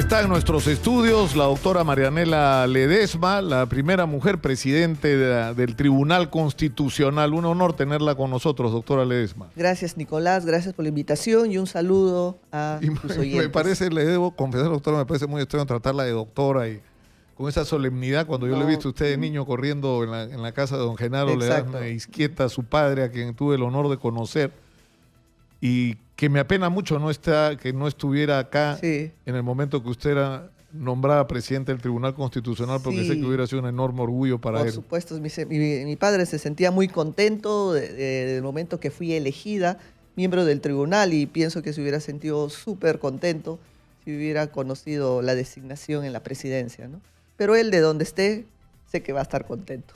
está en nuestros estudios la doctora Marianela Ledesma, la primera mujer presidente del Tribunal Constitucional. Un honor tenerla con nosotros, doctora Ledesma. Gracias, Nicolás, gracias por la invitación y un saludo a tus oyentes. Me parece, le debo confesar, doctora, me parece muy extraño tratarla de doctora y con esa solemnidad cuando yo le he visto a usted de niño corriendo en la casa de don Genaro Ledesma Izquieta, su padre, a quien tuve el honor de conocer, y que me apena mucho que no estuviera acá en el momento que usted era nombrada presidenta del Tribunal Constitucional, porque sé que hubiera sido un enorme orgullo para él. Por supuesto, mi padre se sentía muy contento del momento que fui elegida miembro del tribunal, y pienso que se hubiera sentido súper contento si hubiera conocido la designación en la presidencia, ¿no? Pero él, de donde esté, sé que va a estar contento.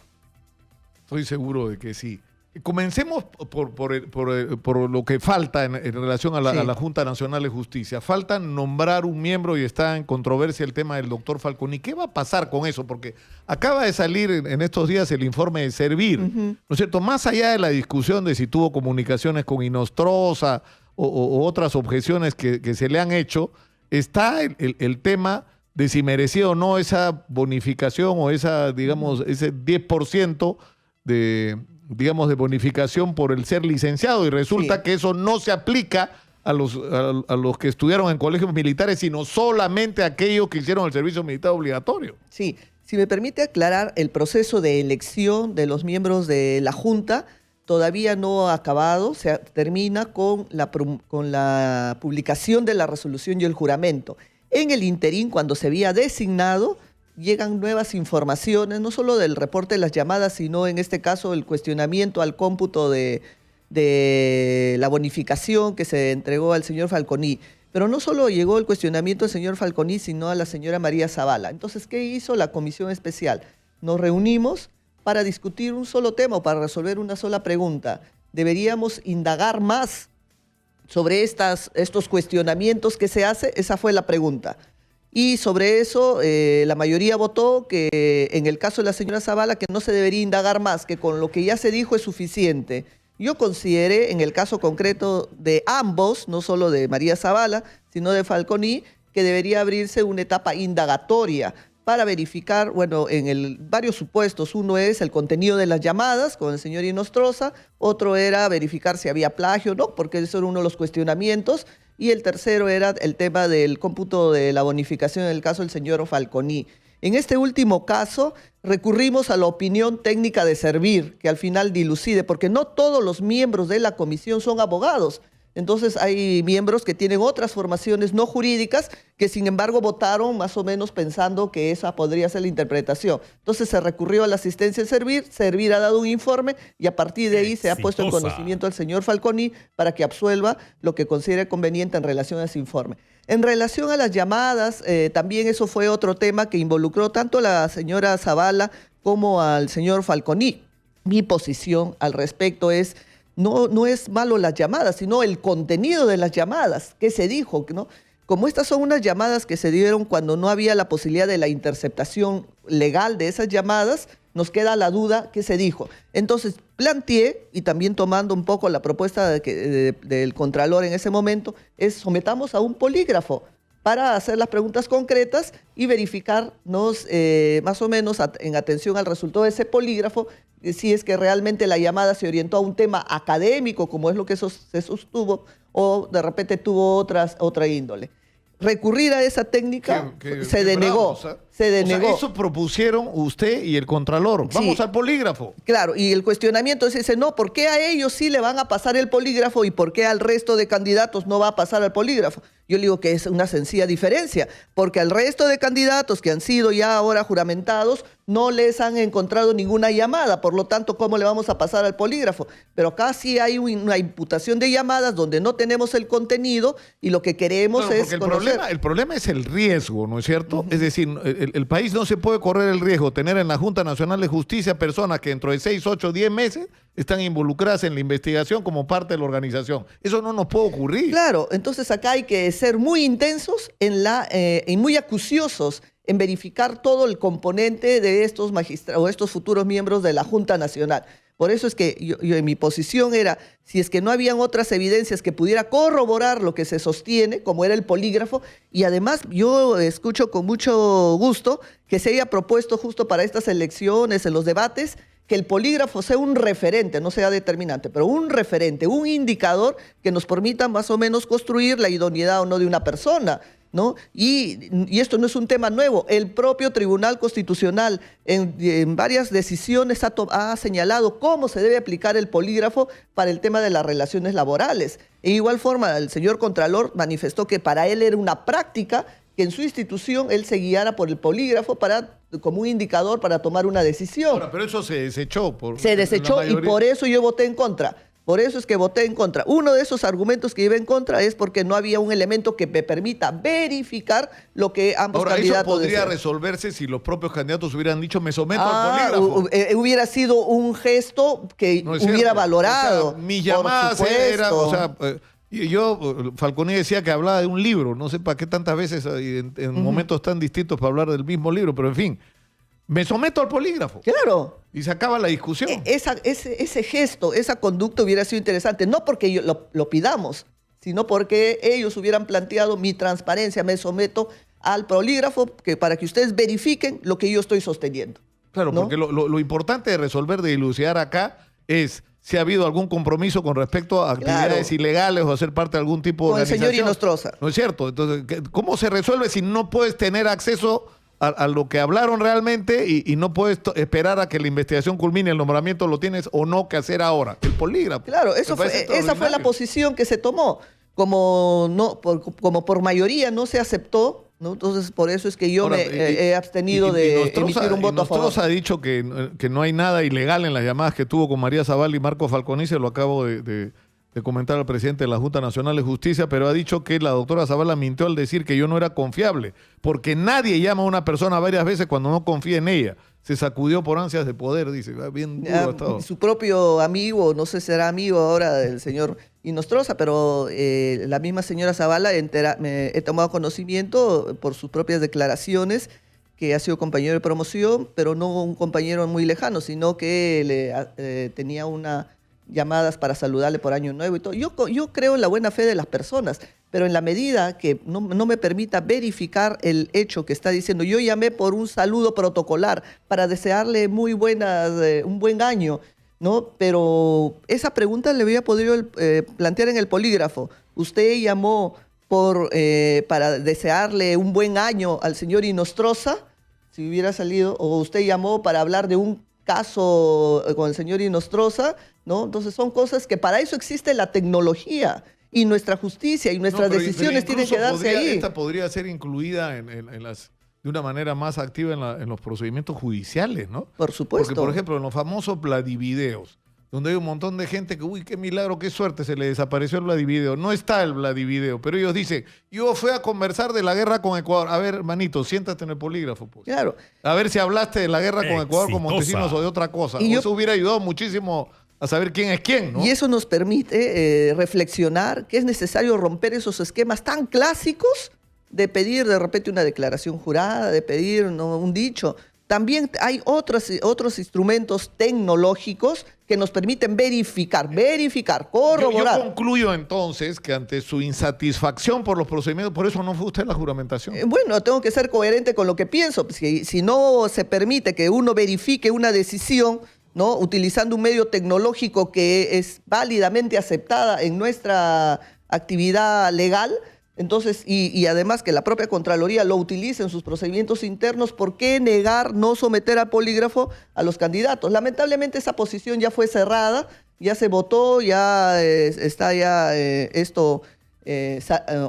Estoy seguro de que sí. Comencemos por lo que falta en relación a la Junta Nacional de Justicia. Falta nombrar un miembro y está en controversia el tema del doctor Falconi. ¿Qué va a pasar con eso? Porque acaba de salir en estos días el informe de Servir, ¿no es cierto? Más allá de la discusión de si tuvo comunicaciones con Inostroza o otras objeciones que se le han hecho, está el tema de si merecía o no esa bonificación o esa, digamos, ese 10% de bonificación por el ser licenciado, y resulta que eso no se aplica a los que estudiaron en colegios militares, sino solamente a aquellos que hicieron el servicio militar obligatorio. Sí, si me permite aclarar, el proceso de elección de los miembros de la Junta todavía no ha acabado, se termina con la publicación de la resolución y el juramento. En el interín, cuando se había designado, llegan nuevas informaciones, no solo del reporte de las llamadas, sino en este caso el cuestionamiento al cómputo de la bonificación que se entregó al señor Falconi. Pero no solo llegó el cuestionamiento al señor Falconi, sino a la señora María Zavala. Entonces, ¿qué hizo la comisión especial? Nos reunimos para discutir un solo tema o para resolver una sola pregunta. ¿Deberíamos indagar más sobre estos cuestionamientos que se hace? Esa fue la pregunta. Y sobre eso la mayoría votó que en el caso de la señora Zavala que no se debería indagar más, que con lo que ya se dijo es suficiente. Yo consideré en el caso concreto de ambos, no solo de María Zavala, sino de Falconi, que debería abrirse una etapa indagatoria para verificar, bueno, varios supuestos. Uno es el contenido de las llamadas con el señor Inostroza, otro era verificar si había plagio, ¿no? Porque eso era uno de los cuestionamientos, y el tercero era el tema del cómputo de la bonificación en el caso del señor Falconi. En este último caso, recurrimos a la opinión técnica de Servir, que al final dilucide, porque no todos los miembros de la comisión son abogados. Entonces hay miembros que tienen otras formaciones no jurídicas que sin embargo votaron más o menos pensando que esa podría ser la interpretación. Entonces se recurrió a la asistencia de Servir, Servir ha dado un informe y a partir de ahí se ha puesto en conocimiento al señor Falconi para que absuelva lo que considere conveniente en relación a ese informe. En relación a las llamadas, también eso fue otro tema que involucró tanto a la señora Zavala como al señor Falconi. Mi posición al respecto es: no es malo las llamadas, sino el contenido de las llamadas, qué se dijo, ¿no? Como estas son unas llamadas que se dieron cuando no había la posibilidad de la interceptación legal de esas llamadas, nos queda la duda qué se dijo. Entonces planteé, y también tomando un poco la propuesta del Contralor en ese momento, es sometamos a un polígrafo para hacer las preguntas concretas y verificarnos más o menos en atención al resultado de ese polígrafo si es que realmente la llamada se orientó a un tema académico, como es lo que se sostuvo, o de repente tuvo otra índole. Recurrir a esa técnica se denegó. Se denegó. O sea, eso propusieron usted y el Contralor. Vamos al polígrafo. Claro, y el cuestionamiento es ese: no, ¿por qué a ellos sí le van a pasar el polígrafo y por qué al resto de candidatos no va a pasar el polígrafo? Yo le digo que es una sencilla diferencia, porque al resto de candidatos que han sido ya ahora juramentados no les han encontrado ninguna llamada, por lo tanto, ¿cómo le vamos a pasar al polígrafo? Pero acá sí hay una imputación de llamadas donde no tenemos el contenido y lo que queremos es conocer. El problema es el riesgo, ¿no es cierto? Es decir, el país no se puede correr el riesgo de tener en la Junta Nacional de Justicia personas que dentro de 6, 8, 10 meses están involucradas en la investigación como parte de la organización. Eso no nos puede ocurrir. Claro, entonces acá hay que ser muy intensos y muy acuciosos en verificar todo el componente de estos magistrados o estos futuros miembros de la Junta Nacional. Por eso es que yo en mi posición era, si es que no habían otras evidencias que pudiera corroborar lo que se sostiene, como era el polígrafo, y además yo escucho con mucho gusto que se haya propuesto justo para estas elecciones, en los debates, que el polígrafo sea un referente, no sea determinante, pero un referente, un indicador que nos permita más o menos construir la idoneidad o no de una persona, ¿no? Y esto no es un tema nuevo. El propio Tribunal Constitucional en varias decisiones ha señalado cómo se debe aplicar el polígrafo para el tema de las relaciones laborales. De igual forma, el señor Contralor manifestó que para él era una práctica que en su institución él se guiara por el polígrafo como un indicador para tomar una decisión. Ahora, pero eso se desechó. Se desechó y por eso yo voté en contra. Por eso es que voté en contra. Uno de esos argumentos que iba en contra es porque no había un elemento que me permita verificar lo que ambos candidatos eso podría desean. resolverse si los propios candidatos hubieran dicho me someto al polígrafo. Hubiera sido un gesto que hubiera valorado. O sea, mis llamadas eran, Falconi decía que hablaba de un libro, no sé para qué tantas veces en momentos tan distintos para hablar del mismo libro, pero en fin, me someto al polígrafo. Claro. Y se acaba la discusión. Ese gesto, esa conducta hubiera sido interesante, no porque lo pidamos, sino porque ellos hubieran planteado mi transparencia, me someto al polígrafo para que ustedes verifiquen lo que yo estoy sosteniendo. Claro, ¿no? porque lo importante de resolver, de dilucidar acá es si ha habido algún compromiso con respecto a actividades ilegales o a ser parte de algún tipo de organización. Con el señor Inostroza. ¿No es cierto? Entonces, ¿cómo se resuelve si no puedes tener acceso a lo que hablaron realmente y no puedes esperar a que la investigación culmine, el nombramiento lo tienes o no que hacer ahora? El polígrafo. Claro, esa fue la posición que se tomó. Como por mayoría no se aceptó, ¿no? Entonces por eso es que yo me he abstenido de emitir un voto a favor. Inostroza ha dicho que no hay nada ilegal en las llamadas que tuvo con María Zavala y Marco Falconi, se lo acabo de comentar al presidente de la Junta Nacional de Justicia, pero ha dicho que la doctora Zavala mintió al decir que yo no era confiable, porque nadie llama a una persona varias veces cuando no confía en ella. Se sacudió por ansias de poder, dice. Bien duro ha estado. Su propio amigo, no sé si será amigo ahora del señor Inostroza, pero la misma señora Zavala he tomado conocimiento por sus propias declaraciones que ha sido compañero de promoción, pero no un compañero muy lejano, sino que tenía llamadas para saludarle por Año Nuevo y todo. Yo creo en la buena fe de las personas, pero en la medida que no me permita verificar el hecho que está diciendo, yo llamé por un saludo protocolar para desearle un buen año, ¿no? Pero esa pregunta le había podido plantear en el polígrafo. Usted llamó para desearle un buen año al señor Inostroza, si hubiera salido, o usted llamó para hablar de un caso con el señor Inostroza, ¿no? Entonces son cosas que para eso existe la tecnología y nuestra justicia y nuestras decisiones tienen que darse ahí. Esta podría ser incluida de una manera más activa en los procedimientos judiciales, ¿no? Por supuesto. Porque, por ejemplo, en los famosos Vladivideos, donde hay un montón de gente que, uy, qué milagro, qué suerte, se le desapareció el Vladivideo. No está el Vladivideo, pero ellos dicen, yo fui a conversar de la guerra con Ecuador. A ver, manito, siéntate en el polígrafo. Pues. Claro. A ver si hablaste de la guerra con Ecuador con Montesinos o de otra cosa. Eso hubiera ayudado muchísimo a saber quién es quién, ¿no? Y eso nos permite reflexionar que es necesario romper esos esquemas tan clásicos de pedir de repente una declaración jurada, de pedir un dicho. También hay otros instrumentos tecnológicos que nos permiten verificar, corroborar. Yo concluyo entonces que ante su insatisfacción por los procedimientos, por eso no fue usted la juramentación. Bueno, tengo que ser coherente con lo que pienso. Si no se permite que uno verifique una decisión, ¿no? Utilizando un medio tecnológico que es válidamente aceptada en nuestra actividad legal, entonces, y además que la propia Contraloría lo utilice en sus procedimientos internos, ¿por qué negar no someter al polígrafo a los candidatos? Lamentablemente esa posición ya fue cerrada, ya se votó, ya está esto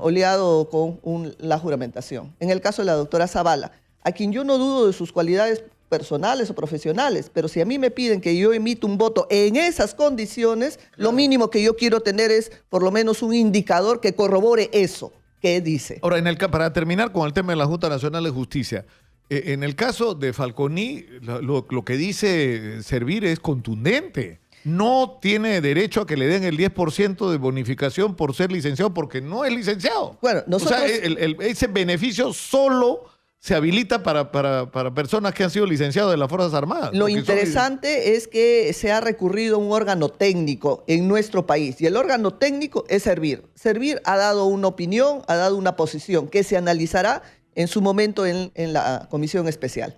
oleado con la juramentación. En el caso de la doctora Zavala, a quien yo no dudo de sus cualidades personales o profesionales, pero si a mí me piden que yo emita un voto en esas condiciones, lo mínimo que yo quiero tener es por lo menos un indicador que corrobore eso que dice. Ahora, para terminar con el tema de la Junta Nacional de Justicia, en el caso de Falconi, lo que dice Servir es contundente. No tiene derecho a que le den el 10% de bonificación por ser licenciado porque no es licenciado. Bueno, nosotros... O sea, ese beneficio solo se habilita para personas que han sido licenciados de las Fuerzas Armadas. Lo interesante es que se ha recurrido a un órgano técnico en nuestro país y el órgano técnico es Servir. Servir ha dado una opinión, ha dado una posición que se analizará en su momento en la comisión especial.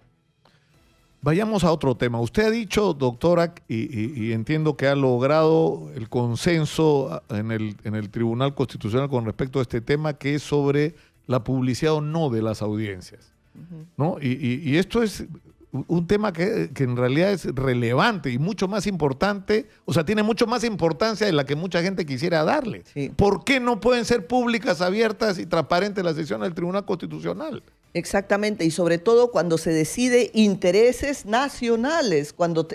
Vayamos a otro tema. Usted ha dicho, doctora, y entiendo que ha logrado el consenso en el Tribunal Constitucional con respecto a este tema, que es sobre la publicidad o no de las audiencias, ¿no? Y esto es un tema que en realidad es relevante y mucho más importante, o sea, tiene mucho más importancia de la que mucha gente quisiera darle. Sí. ¿Por qué no pueden ser públicas, abiertas y transparentes las sesiones del Tribunal Constitucional? Exactamente, y sobre todo cuando se decide intereses nacionales, cuando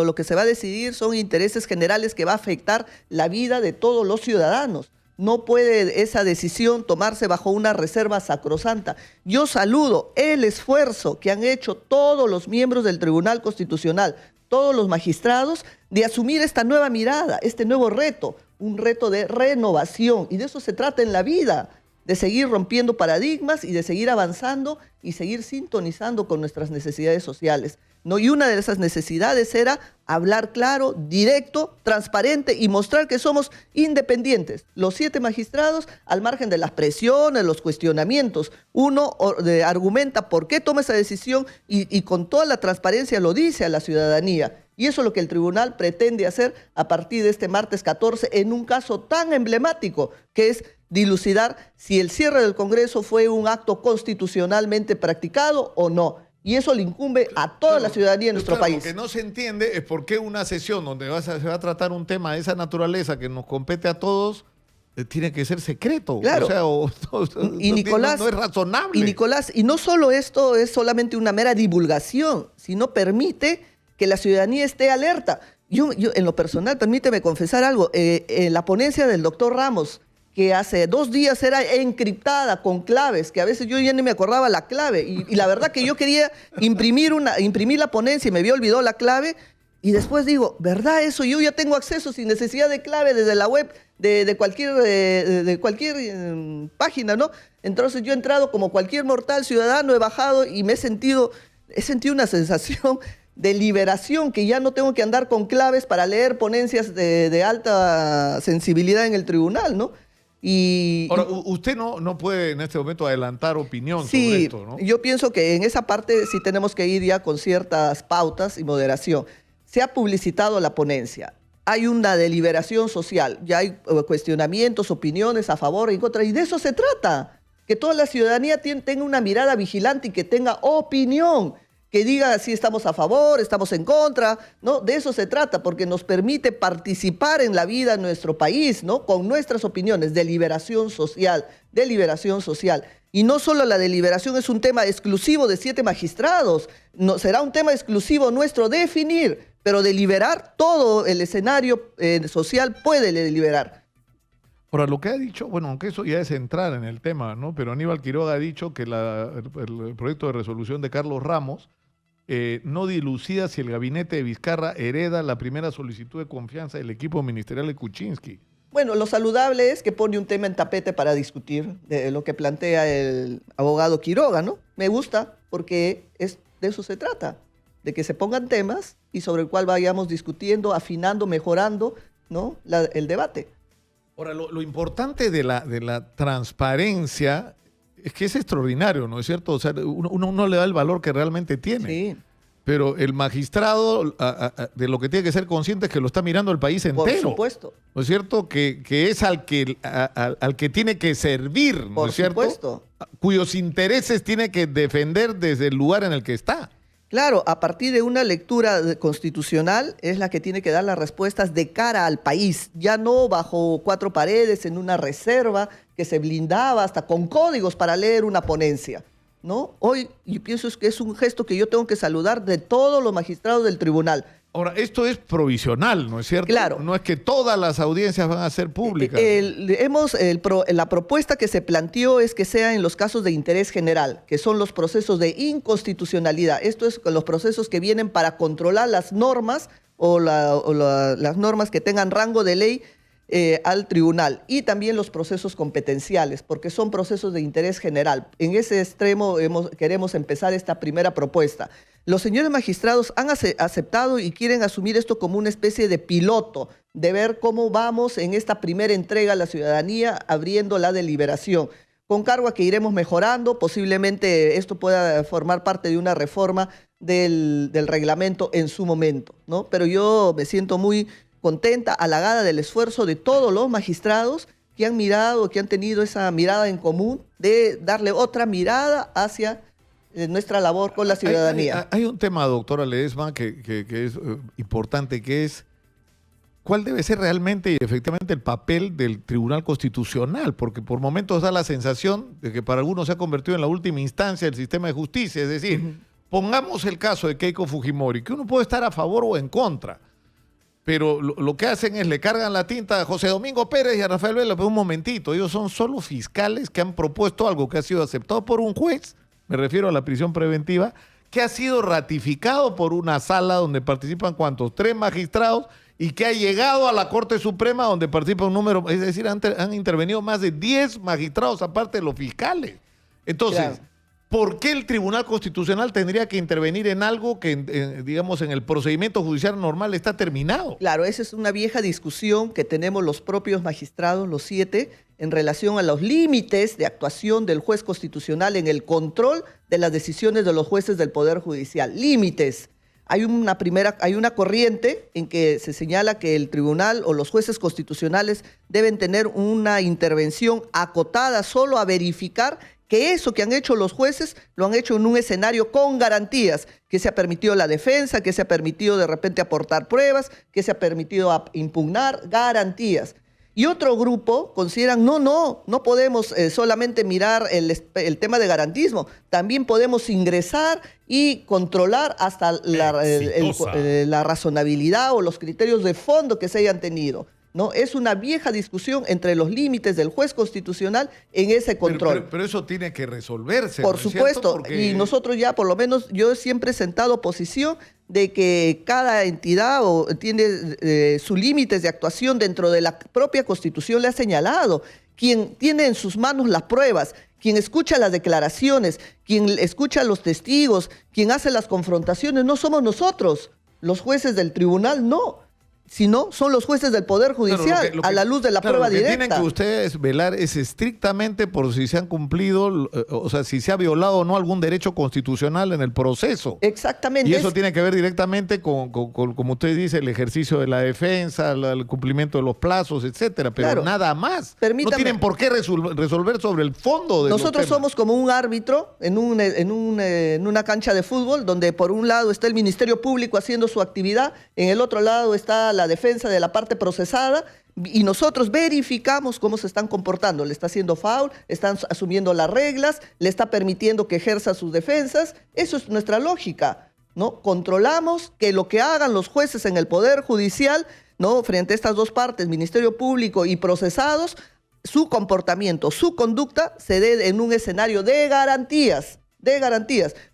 lo que se va a decidir son intereses generales que va a afectar la vida de todos los ciudadanos. No puede esa decisión tomarse bajo una reserva sacrosanta. Yo saludo el esfuerzo que han hecho todos los miembros del Tribunal Constitucional, todos los magistrados, de asumir esta nueva mirada, este nuevo reto, un reto de renovación, y de eso se trata en la vida, de seguir rompiendo paradigmas y de seguir avanzando y seguir sintonizando con nuestras necesidades sociales, ¿no? Y una de esas necesidades era hablar claro, directo, transparente y mostrar que somos independientes. Los 7 magistrados, al margen de las presiones, los cuestionamientos, uno argumenta por qué toma esa decisión y con toda la transparencia lo dice a la ciudadanía. Y eso es lo que el tribunal pretende hacer a partir de este martes 14 en un caso tan emblemático, que es dilucidar si el cierre del Congreso fue un acto constitucionalmente practicado o no. Y eso le incumbe a toda la ciudadanía de nuestro país. Lo que no se entiende es por qué una sesión donde se va a tratar un tema de esa naturaleza que nos compete a todos tiene que ser secreto. Claro. O sea, Nicolás, no es razonable. Y Nicolás, y no solo esto es solamente una mera divulgación, sino permite que la ciudadanía esté alerta. Yo en lo personal, permíteme confesar algo, la ponencia del doctor Ramos, que hace 2 días era encriptada con claves, que a veces yo ya ni me acordaba la clave, y la verdad que yo quería imprimir la ponencia y me había olvidado la clave, y después digo, ¿verdad eso? Yo ya tengo acceso sin necesidad de clave desde la web de cualquier página, ¿no? Entonces yo he entrado como cualquier mortal ciudadano, he bajado y he sentido una sensación de liberación, que ya no tengo que andar con claves para leer ponencias de alta sensibilidad en el tribunal, ¿no? Ahora, usted no puede en este momento adelantar opinión sobre esto, ¿no? Yo pienso que en esa parte sí tenemos que ir ya con ciertas pautas y moderación. Se ha publicitado la ponencia, hay una deliberación social, ya hay cuestionamientos, opiniones a favor y en contra, y de eso se trata, que toda la ciudadanía tenga una mirada vigilante y que tenga opinión, que diga si estamos a favor, estamos en contra, ¿no? De eso se trata, porque nos permite participar en la vida de nuestro país, ¿no? Con nuestras opiniones, deliberación social. Y no solo la deliberación es un tema exclusivo de 7 magistrados, no, será un tema exclusivo nuestro definir, pero deliberar todo el escenario social puede deliberar. Ahora, lo que ha dicho, bueno, aunque eso ya es entrar en el tema, ¿no? Pero Aníbal Quiroga ha dicho que el proyecto de resolución de Carlos Ramos no dilucida si el gabinete de Vizcarra hereda la primera solicitud de confianza del equipo ministerial de Kuczynski. Bueno, lo saludable es que pone un tema en tapete para discutir de lo que plantea el abogado Quiroga, ¿no? Me gusta porque de eso se trata, de que se pongan temas y sobre el cual vayamos discutiendo, afinando, mejorando, ¿no? El debate. Ahora, lo importante de la transparencia es que es extraordinario, ¿no es cierto? O sea, uno no le da el valor que realmente tiene. Sí. Pero el magistrado de lo que tiene que ser consciente es que lo está mirando el país entero. Por supuesto. ¿No es cierto? Que es al que tiene que servir, ¿no es cierto? Por supuesto. Cuyos intereses tiene que defender desde el lugar en el que está. Claro, a partir de una lectura constitucional es la que tiene que dar las respuestas de cara al país, ya no bajo 4 paredes, en una reserva que se blindaba hasta con códigos para leer una ponencia, ¿no? Hoy yo pienso que es un gesto que yo tengo que saludar de todos los magistrados del tribunal. Ahora, esto es provisional, ¿no es cierto? Claro. No es que todas las audiencias van a ser públicas. La propuesta que se planteó es que sea en los casos de interés general, que son los procesos de inconstitucionalidad. Esto es los procesos que vienen para controlar las normas o las normas que tengan rango de ley al tribunal, y también los procesos competenciales, porque son procesos de interés general. En ese extremo queremos empezar esta primera propuesta. Los señores magistrados han aceptado y quieren asumir esto como una especie de piloto, de ver cómo vamos en esta primera entrega a la ciudadanía, abriendo la deliberación, con cargo a que iremos mejorando. Posiblemente esto pueda formar parte de una reforma del reglamento en su momento, ¿no? Pero yo me siento muy contenta, halagada del esfuerzo de todos los magistrados que han mirado, que han tenido esa mirada en común de darle otra mirada hacia nuestra labor con la ciudadanía. Hay un tema, doctora Ledesma, que es importante, que es cuál debe ser realmente y efectivamente el papel del Tribunal Constitucional, porque por momentos da la sensación de que para algunos se ha convertido en la última instancia del sistema de justicia. Es decir, pongamos el caso de Keiko Fujimori, que uno puede estar a favor o en contra, pero lo que hacen es le cargan la tinta a José Domingo Pérez y a Rafael Vela. Pero un momentito, ellos son solo fiscales que han propuesto algo que ha sido aceptado por un juez, me refiero a la prisión preventiva, que ha sido ratificado por una sala donde participan, ¿cuántos? 3 magistrados, y que ha llegado a la Corte Suprema donde participa un número, es decir, han intervenido más de 10 magistrados aparte de los fiscales. Entonces, claro, ¿por qué el Tribunal Constitucional tendría que intervenir en algo que, digamos, en el procedimiento judicial normal está terminado? Claro, esa es una vieja discusión que tenemos los propios magistrados, los 7, en relación a los límites de actuación del juez constitucional en el control de las decisiones de los jueces del Poder Judicial. Límites. Hay una corriente en que se señala que el tribunal o los jueces constitucionales deben tener una intervención acotada solo a verificar que eso que han hecho los jueces lo han hecho en un escenario con garantías, que se ha permitido la defensa, que se ha permitido de repente aportar pruebas, que se ha permitido impugnar, garantías. Y otro grupo consideran, no podemos solamente mirar el tema de garantismo, también podemos ingresar y controlar hasta la razonabilidad o los criterios de fondo que se hayan tenido, ¿no? Es una vieja discusión entre los límites del juez constitucional en ese control. Pero eso tiene que resolverse. Por supuesto, porque... y nosotros ya, por lo menos, yo siempre he sentado posición de que cada entidad tiene sus límites de actuación dentro de la propia Constitución, le ha señalado. Quien tiene en sus manos las pruebas, quien escucha las declaraciones, quien escucha a los testigos, quien hace las confrontaciones, no somos nosotros, los jueces del tribunal, no, sino son los jueces del Poder Judicial, a la luz de la prueba directa. Lo que tienen que ustedes velar es estrictamente por si se han cumplido, o sea, si se ha violado o no algún derecho constitucional en el proceso. Exactamente. Y eso tiene que ver directamente con, como usted dice, el ejercicio de la defensa, el cumplimiento de los plazos, etcétera, pero claro, nada más. No tienen por qué resolver sobre el fondo de los temas. Nosotros somos como un árbitro en una cancha de fútbol, donde por un lado está el Ministerio Público haciendo su actividad, en el otro lado está la defensa de la parte procesada, y nosotros verificamos cómo se están comportando. Le está haciendo foul, están asumiendo las reglas, le está permitiendo que ejerza sus defensas. Eso es nuestra lógica, ¿no? Controlamos que lo que hagan los jueces en el Poder Judicial, ¿no?, frente a estas dos partes, Ministerio Público y procesados, su comportamiento, su conducta se dé en un escenario de garantías,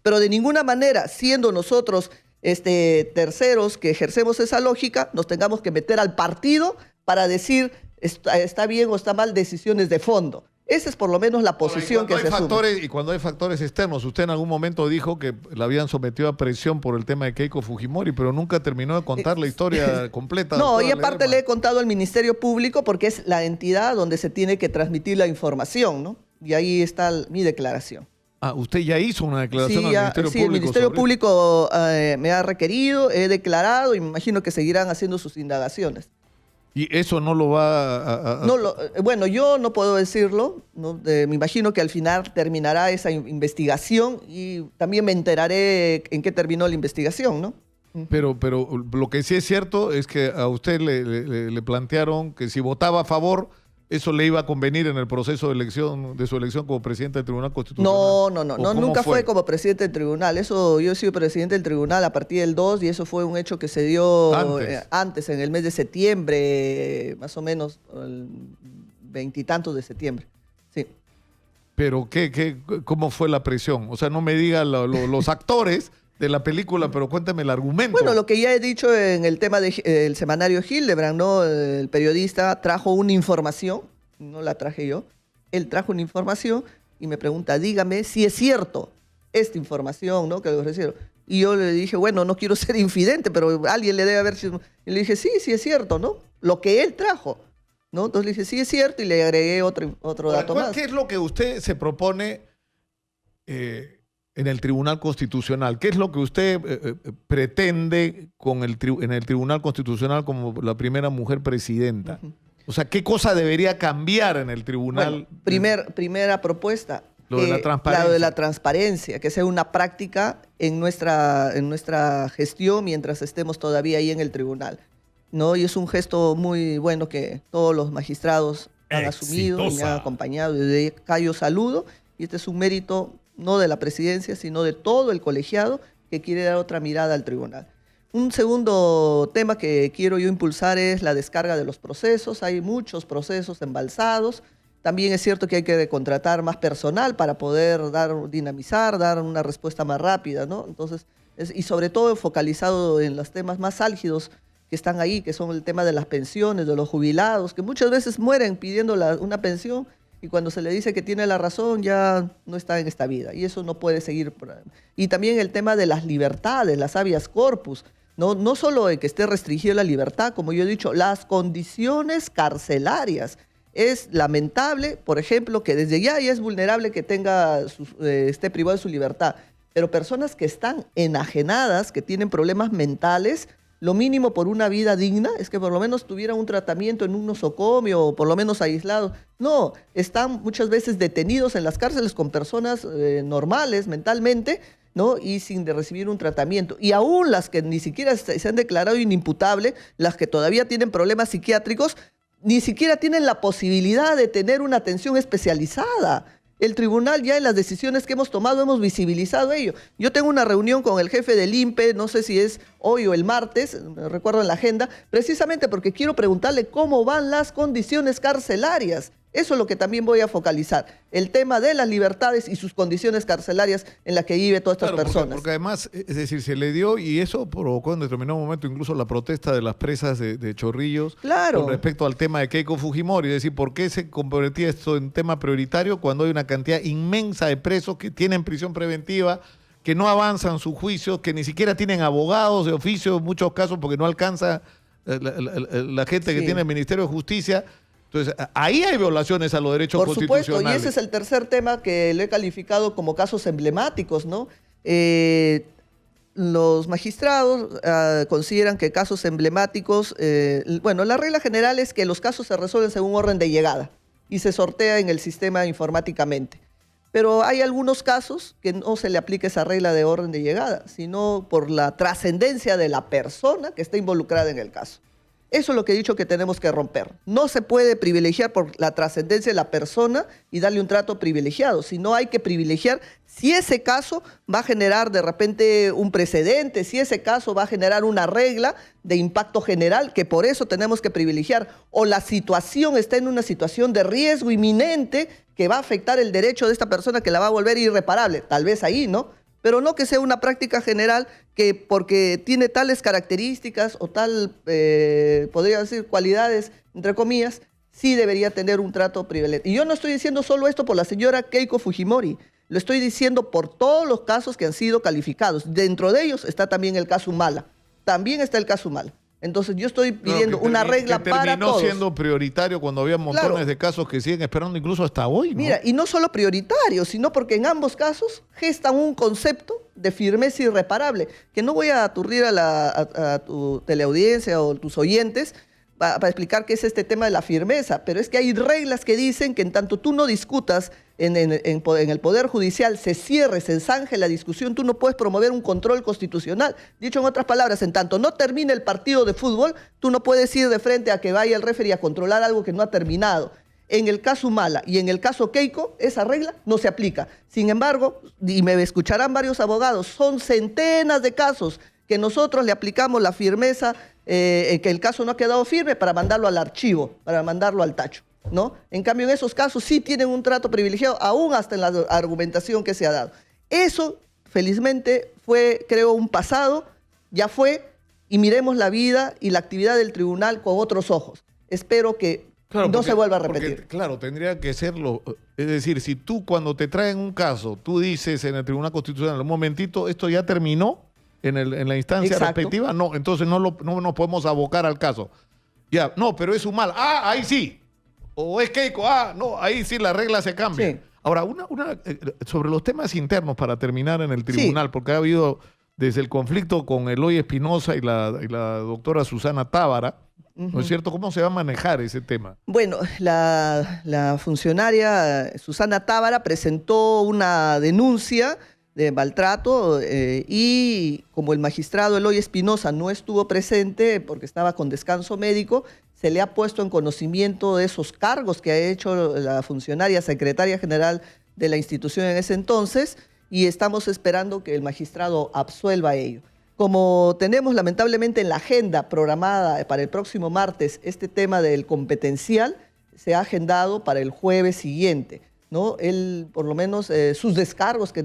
pero de ninguna manera, siendo nosotros terceros que ejercemos esa lógica, nos tengamos que meter al partido para decir está bien o está mal decisiones de fondo. Esa es por lo menos la posición que se asume. Y cuando hay factores externos, usted en algún momento dijo que la habían sometido a presión por el tema de Keiko Fujimori, pero nunca terminó de contar la historia completa. No, y aparte le he contado al Ministerio Público porque es la entidad donde se tiene que transmitir la información, ¿no? Y ahí está mi declaración. Ah, usted ya hizo una declaración al Ministerio Público. Sí, el Ministerio Público me ha requerido, he declarado y me imagino que seguirán haciendo sus indagaciones. ¿Y eso no lo va a...? Bueno, yo no puedo decirlo, ¿no? Me imagino que al final terminará esa investigación y también me enteraré en qué terminó la investigación, ¿no? Pero lo que sí es cierto es que a usted le plantearon que si votaba a favor, eso le iba a convenir en el proceso de su elección como presidente del Tribunal Constitucional. No, nunca fue como presidente del tribunal. Yo he sido presidente del tribunal a partir del 2 y eso fue un hecho que se dio antes en el mes de septiembre, más o menos, el 20 y tantos de septiembre. Sí. Pero ¿cómo fue la presión? O sea, no me diga los actores de la película, pero cuéntame el argumento. Bueno, lo que ya he dicho en el tema del semanario Hildebrand, ¿no? El periodista trajo una información, no la traje yo, él trajo una información y me pregunta, dígame si es cierto esta información, ¿no? Que le ofrecieron. Y yo le dije, bueno, no quiero ser infidente, pero alguien le debe haber sido... Y le dije, sí, sí es cierto, ¿no? Lo que él trajo, ¿no? Entonces le dije, sí es cierto, y le agregué otro dato más. ¿Qué es lo que usted se propone en el Tribunal Constitucional? ¿Qué es lo que usted pretende en el Tribunal Constitucional como la primera mujer presidenta? O sea, ¿qué cosa debería cambiar en el tribunal? Bueno, primera propuesta. Lo de la transparencia. Lo de la transparencia, que sea una práctica en nuestra gestión mientras estemos todavía ahí en el tribunal, ¿no? Y es un gesto muy bueno que todos los magistrados han asumido y me han acompañado. Desde acá yo saludo, y este es un mérito no de la presidencia, sino de todo el colegiado que quiere dar otra mirada al tribunal. Un segundo tema que quiero yo impulsar es la descarga de los procesos. Hay muchos procesos embalsados. También es cierto que hay que contratar más personal para poder dinamizar, dar una respuesta más rápida, ¿no? Entonces, y sobre todo focalizado en los temas más álgidos que están ahí, que son el tema de las pensiones, de los jubilados, que muchas veces mueren pidiendo una pensión y cuando se le dice que tiene la razón ya no está en esta vida. Y eso no puede seguir. Y también el tema de las libertades, las habeas corpus. No solo el que esté restringida la libertad, como yo he dicho, las condiciones carcelarias. Es lamentable, por ejemplo, que desde ya es vulnerable que esté privado de su libertad, pero personas que están enajenadas, que tienen problemas mentales, lo mínimo por una vida digna es que por lo menos tuvieran un tratamiento en un nosocomio o por lo menos aislados. No, están muchas veces detenidos en las cárceles con personas normales mentalmente, ¿no? Y sin recibir un tratamiento. Y aún las que ni siquiera se han declarado inimputables, las que todavía tienen problemas psiquiátricos, ni siquiera tienen la posibilidad de tener una atención especializada. El tribunal ya en las decisiones que hemos tomado hemos visibilizado ello. Yo tengo una reunión con el jefe del INPE, no sé si es hoy o el martes, recuerdo en la agenda, precisamente porque quiero preguntarle cómo van las condiciones carcelarias. Eso es lo que también voy a focalizar, el tema de las libertades y sus condiciones carcelarias en las que viven todas estas personas. Porque además, es decir, se le dio y eso provocó en determinado momento incluso la protesta de las presas de Chorrillos con respecto al tema de Keiko Fujimori. Es decir, ¿por qué se convertía esto en tema prioritario cuando hay una cantidad inmensa de presos que tienen prisión preventiva, que no avanzan su juicio, que ni siquiera tienen abogados de oficio en muchos casos porque no alcanza la gente que tiene el Ministerio de Justicia? Entonces, ahí hay violaciones a los derechos constitucionales. Por supuesto, y ese es el tercer tema que lo he calificado como casos emblemáticos, ¿no? Los magistrados consideran que casos emblemáticos, bueno, la regla general es que los casos se resuelven según orden de llegada y se sortea en el sistema informáticamente. Pero hay algunos casos que no se le aplica esa regla de orden de llegada, sino por la trascendencia de la persona que está involucrada en el caso. Eso es lo que he dicho que tenemos que romper. No se puede privilegiar por la trascendencia de la persona y darle un trato privilegiado, sino hay que privilegiar si ese caso va a generar de repente un precedente, si ese caso va a generar una regla de impacto general, que por eso tenemos que privilegiar, o la situación está en una situación de riesgo inminente que va a afectar el derecho de esta persona que la va a volver irreparable. Tal vez ahí, ¿no? Pero no que sea una práctica general que porque tiene tales características o podría decir, cualidades, entre comillas, sí debería tener un trato privilegiado. Y yo no estoy diciendo solo esto por la señora Keiko Fujimori, lo estoy diciendo por todos los casos que han sido calificados. Dentro de ellos está también el caso Humala. También está el caso Humala. Entonces yo estoy pidiendo una regla para todos. Terminó siendo prioritario cuando había montones de casos que siguen esperando incluso hasta hoy, ¿no? Mira, y no solo prioritario, sino porque en ambos casos gestan un concepto de firmeza irreparable, que no voy a aturdir a tu teleaudiencia o tus oyentes para explicar qué es este tema de la firmeza, pero es que hay reglas que dicen que en tanto tú no discutas en el Poder Judicial, se cierre, se zanje la discusión, tú no puedes promover un control constitucional. Dicho en otras palabras, en tanto no termine el partido de fútbol, tú no puedes ir de frente a que vaya el referee a controlar algo que no ha terminado. En el caso Humala y en el caso Keiko, esa regla no se aplica. Sin embargo, y me escucharán varios abogados, son centenas de casos que nosotros le aplicamos la firmeza, que el caso no ha quedado firme para mandarlo al archivo, para mandarlo al tacho, ¿no? En cambio, en esos casos sí tienen un trato privilegiado, aún hasta en la argumentación que se ha dado. Eso felizmente fue, creo, un pasado, ya fue, y miremos la vida y la actividad del tribunal con otros ojos. Espero que no se vuelva a repetir. Porque, claro, tendría que serlo. Es decir, si tú cuando te traen un caso, tú dices en el Tribunal Constitucional, un momentito, esto ya terminó en la instancia respectiva, no, entonces no nos podemos abocar al caso. Ya, no, pero es Humala. Ah, ahí sí. O es Keiko. Ah, no, ahí sí la regla se cambia. Sí. Ahora, sobre los temas internos para terminar en el tribunal, porque ha habido desde el conflicto con Eloy Espinosa y la doctora Susana Tábara, ¿no es cierto? ¿Cómo se va a manejar ese tema? Bueno, la funcionaria Susana Tábara presentó una denuncia de maltrato y como el magistrado Eloy Espinosa no estuvo presente porque estaba con descanso médico, se le ha puesto en conocimiento de esos cargos que ha hecho la funcionaria secretaria general de la institución en ese entonces y estamos esperando que el magistrado absuelva ello. Como tenemos lamentablemente en la agenda programada para el próximo martes este tema del competencial, se ha agendado para el jueves siguiente, ¿no? Él, por lo menos, sus descargos que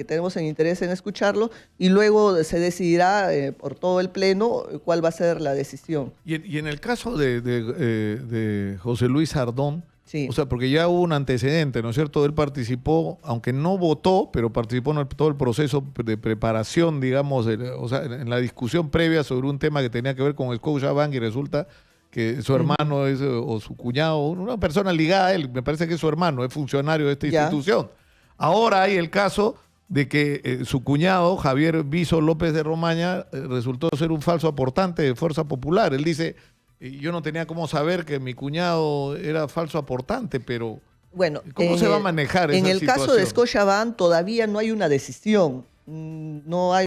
tenemos en interés en escucharlo y luego se decidirá por todo el pleno cuál va a ser la decisión. Y en el caso de José Luis Ardón, sí. O sea, porque ya hubo un antecedente, ¿no es cierto? Él participó, aunque no votó, pero participó en todo el proceso de preparación, digamos, o sea, en la discusión previa sobre un tema que tenía que ver con Scotiabank y resulta que su hermano es, o su cuñado, una persona ligada a él, me parece que es su hermano, es funcionario de esta institución. Ahora hay el caso de que su cuñado, Javier Viso López de Romaña, resultó ser un falso aportante de Fuerza Popular. Él dice, yo no tenía cómo saber que mi cuñado era falso aportante, pero bueno, ¿cómo se va a manejar esa situación? En el caso de Scotiabank todavía no hay una decisión. No hay,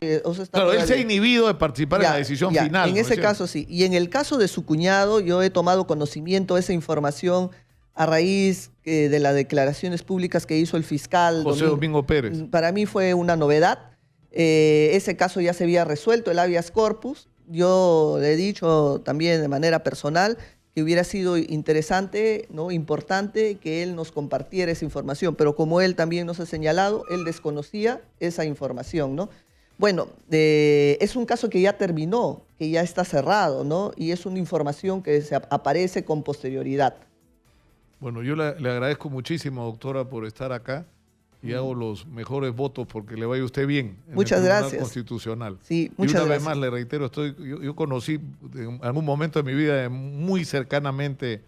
claro, él se ha inhibido de participar en la decisión final. En ese caso sí. Y en el caso de su cuñado, yo he tomado conocimiento de esa información a raíz de las declaraciones públicas que hizo el fiscal José Domingo Pérez. Para mí fue una novedad. Ese caso ya se había resuelto, el habeas corpus. Yo le he dicho también de manera personal que hubiera sido interesante, ¿no? Importante que él nos compartiera esa información, pero como él también nos ha señalado, él desconocía esa información, ¿no? Bueno, es un caso que ya terminó, que ya está cerrado, ¿no? Y es una información que aparece con posterioridad. Bueno, yo le agradezco muchísimo, doctora, por estar acá y hago los mejores votos porque le vaya a usted bien en muchas el Tribunal gracias. Constitucional. Sí, muchas y una gracias. vez más le reitero, yo conocí en algún momento de mi vida muy cercanamente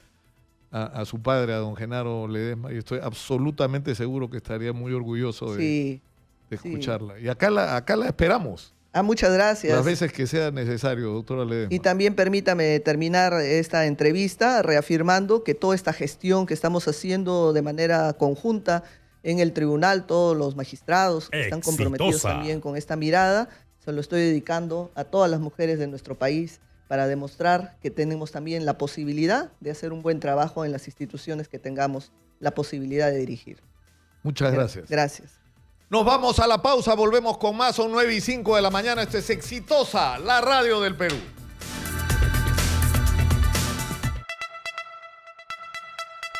a su padre, a don Genaro Ledesma, y estoy absolutamente seguro que estaría muy orgulloso de escucharla. Sí. Y acá la esperamos. Muchas gracias. Las veces que sea necesario, doctora Ledesma. Y también permítame terminar esta entrevista reafirmando que toda esta gestión que estamos haciendo de manera conjunta en el tribunal, todos los magistrados que están comprometidos también con esta mirada, se lo estoy dedicando a todas las mujeres de nuestro país para demostrar que tenemos también la posibilidad de hacer un buen trabajo en las instituciones que tengamos la posibilidad de dirigir. Muchas gracias. Gracias. Nos vamos a la pausa, volvemos con más, son 9:05 de la mañana, esto es Exitosa, la radio del Perú.